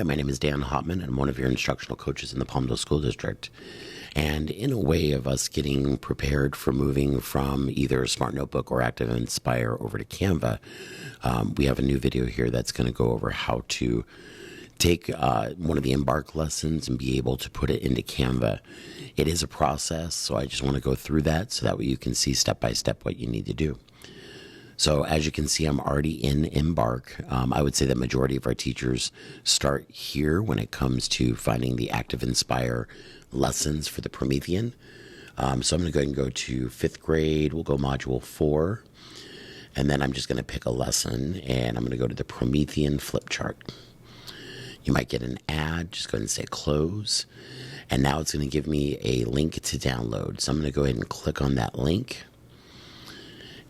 Hi, my name is Dan Hauptman, and I'm one of your instructional coaches in the Palmdale School District. And in a way of us getting prepared for moving from either Smart Notebook or Activinspire over to Canva, we have a new video here that's going to go over how to take one of the Embark lessons and be able to put it into Canva. It is a process, so I just want to go through that so that way you can see step by step what you need to do. So as you can see, I'm already in Embark. I would say that majority of our teachers start here when it comes to finding the Activinspire lessons for the Promethean. So I'm going to go ahead and go to 5th grade. We'll go module 4. And then I'm just going to pick a lesson, and I'm going to go to the Promethean flip chart. You might get an ad. Just go ahead and say close. And now it's going to give me a link to download. So I'm going to go ahead and click on that link.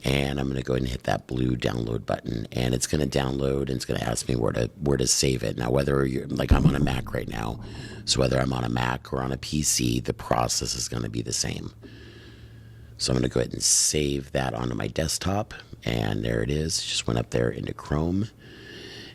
And I'm going to go ahead and hit that blue download button, and it's going to download, and it's going to ask me where to save it. Now, whether you're like I'm on a Mac right now, so whether I'm on a Mac or on a PC, the process is going to be the same. So I'm going to go ahead and save that onto my desktop, and there it is. It just went up there into Chrome,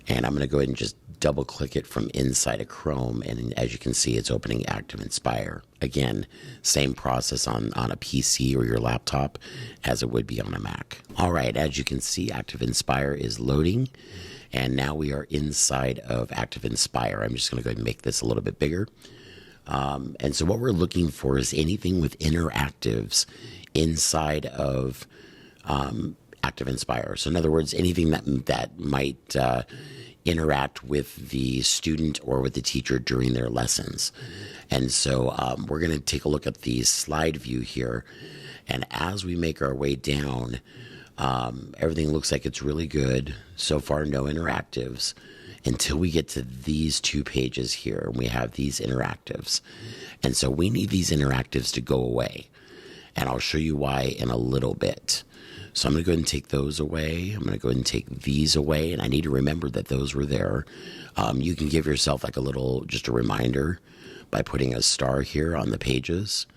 and I'm going to go ahead and just double click it from inside of Chrome, and as you can see, it's opening Activinspire. Again, same process on a PC or your laptop as it would be on a Mac. All right, as you can see, Activinspire is loading, and now we are inside of Activinspire. I'm just going to go ahead and make this a little bit bigger. And so what we're looking for is anything with interactives inside of Activinspire. So in other words, anything that might interact with the student or with the teacher during their lessons. And so we're going to take a look at the slide view here. And as we make our way down, everything looks like it's really good. So far, no interactives until we get to these 2 pages here. And we have these interactives. And so we need these interactives to go away. And I'll show you why in a little bit. So I'm going to go ahead and take those away. I'm going to go ahead and take these away. And I need to remember that those were there. You can give yourself like just a reminder by putting a star here on the pages.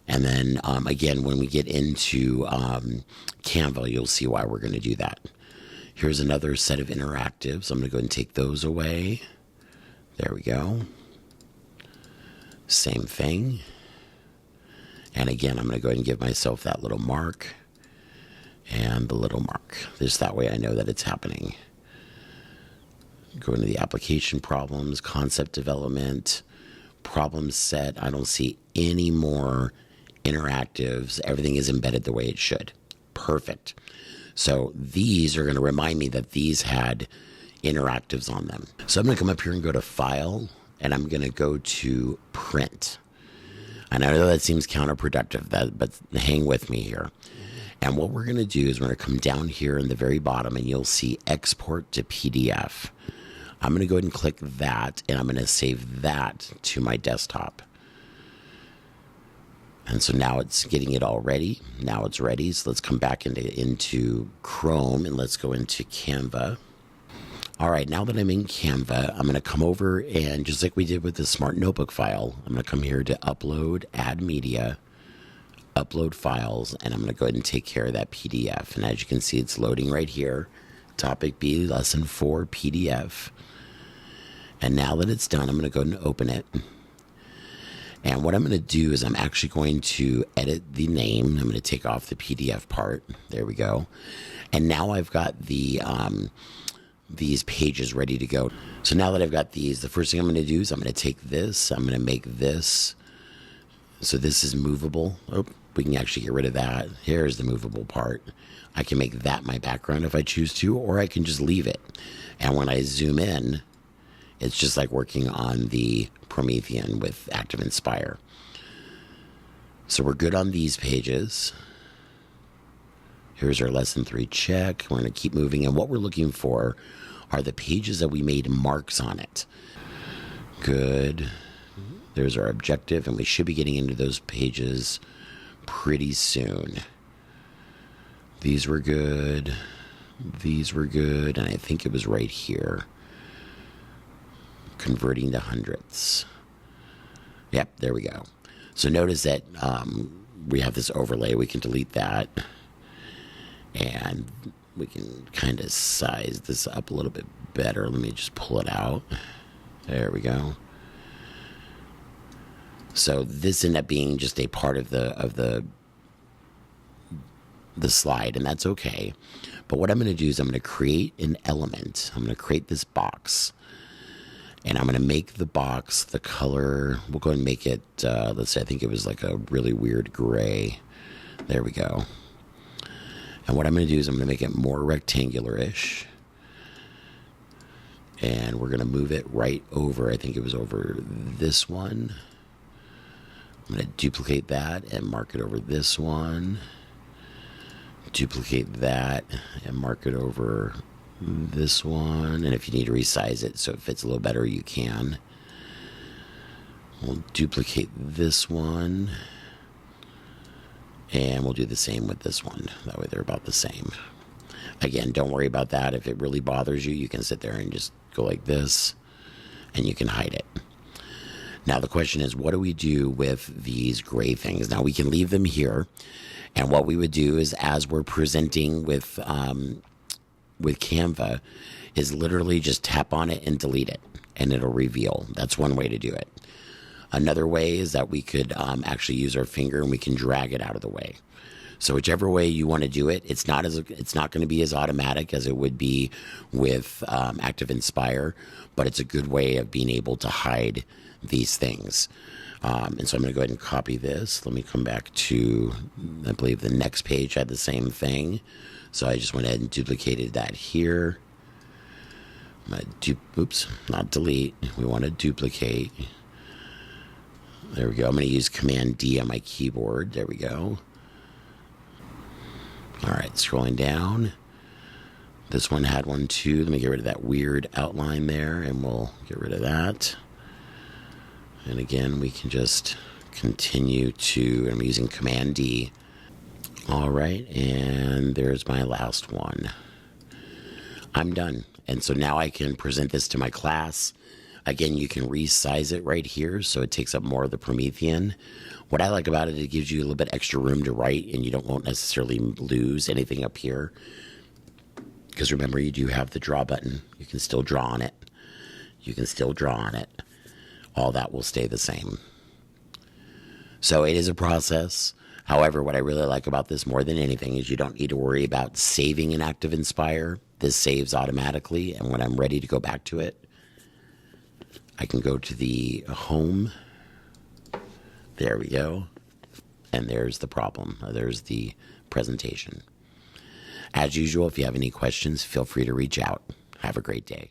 And then again, when we get into Canva, you'll see why we're going to do that. Here's another set of interactives. I'm going to go ahead and take those away. There we go. Same thing. And again, I'm going to go ahead and give myself that little mark. And the little mark. Just that way I know that it's happening. Go into the application problems, concept development, problem set. I don't see any more interactives. Everything is embedded the way it should. Perfect. So these are going to remind me that these had interactives on them. So I'm going to come up here and go to File, and I'm going to go to Print. And I know that seems counterproductive, but hang with me here. And what we're going to do is we're going to come down here in the very bottom, and you'll see Export to PDF. I'm going to go ahead and click that, and I'm going to save that to my desktop. And so now it's getting it all ready. Now it's ready. So let's come back into Chrome, and let's go into Canva. All right, now that I'm in Canva, I'm going to come over, and just like we did with the Smart Notebook file, I'm going to come here to Upload, Add Media, Upload Files, and I'm going to go ahead and take care of that PDF. And as you can see, it's loading right here. Topic B, Lesson 4 PDF. And now that it's done, I'm going to go ahead and open it. And what I'm going to do is I'm actually going to edit the name. I'm going to take off the PDF part. There we go. And now I've got these pages ready to go. So now that I've got these, the first thing I'm going to do is I'm going to take this. I'm going to make this. So this is movable. Oh, we can actually get rid of that. Here's the movable part. I can make that my background if I choose to, or I can just leave it. And when I zoom in, it's just like working on the Promethean with Activinspire. So we're good on these pages. Here's our lesson 3 check. We're going to keep moving. And what we're looking for are the pages that we made marks on it. Good. There's our objective, and we should be getting into those pages pretty soon. These were good. These were good. And I think it was right here. Converting to hundredths. Yep, there we go. So notice that we have this overlay. We can delete that. And we can kind of size this up a little bit better. Let me just pull it out. There we go. So this ended up being just a part of the slide, and that's okay. But what I'm going to do is I'm going to create an element. I'm going to create this box, and I'm going to make the box the color. We'll go and make it, let's say, I think it was like a really weird gray. There we go. And what I'm going to do is I'm going to make it more rectangular-ish. And we're going to move it right over. I think it was over this one. I'm going to duplicate that and mark it over this one. Duplicate that and mark it over this one. And if you need to resize it so it fits a little better, you can. We'll duplicate this one. And we'll do the same with this one. That way they're about the same. Again, don't worry about that. If it really bothers you, you can sit there and just go like this, and you can hide it. Now the question is, what do we do with these gray things? Now we can leave them here, and what we would do is, as we're presenting with Canva, is literally just tap on it and delete it, and it'll reveal. That's one way to do it. Another way is that we could actually use our finger and we can drag it out of the way. So whichever way you want to do it, it's not going to be as automatic as it would be with Activinspire, but it's a good way of being able to hide these things. And so I'm going to go ahead and copy this. Let me come back to, I believe the next page had the same thing. So I just went ahead and duplicated that here. I'm going to oops, not delete. We want to duplicate. There we go. I'm going to use Command D on my keyboard. There we go. All right, scrolling down. This one had one too. Let me get rid of that weird outline there, and we'll get rid of that. And again, we can just continue to, I'm using Command D. All right, and there's my last one. I'm done. And so now I can present this to my class. Again, you can resize it right here, so it takes up more of the Promethean. What I like about it, it gives you a little bit extra room to write, and you won't necessarily lose anything up here. Because remember, you do have the draw button. You can still draw on it. You can still draw on it. All that will stay the same. So it is a process. However, what I really like about this more than anything is you don't need to worry about saving an Activinspire. This saves automatically, and when I'm ready to go back to it, I can go to the home. There we go. And there's the problem. There's the presentation. As usual, if you have any questions, feel free to reach out. Have a great day.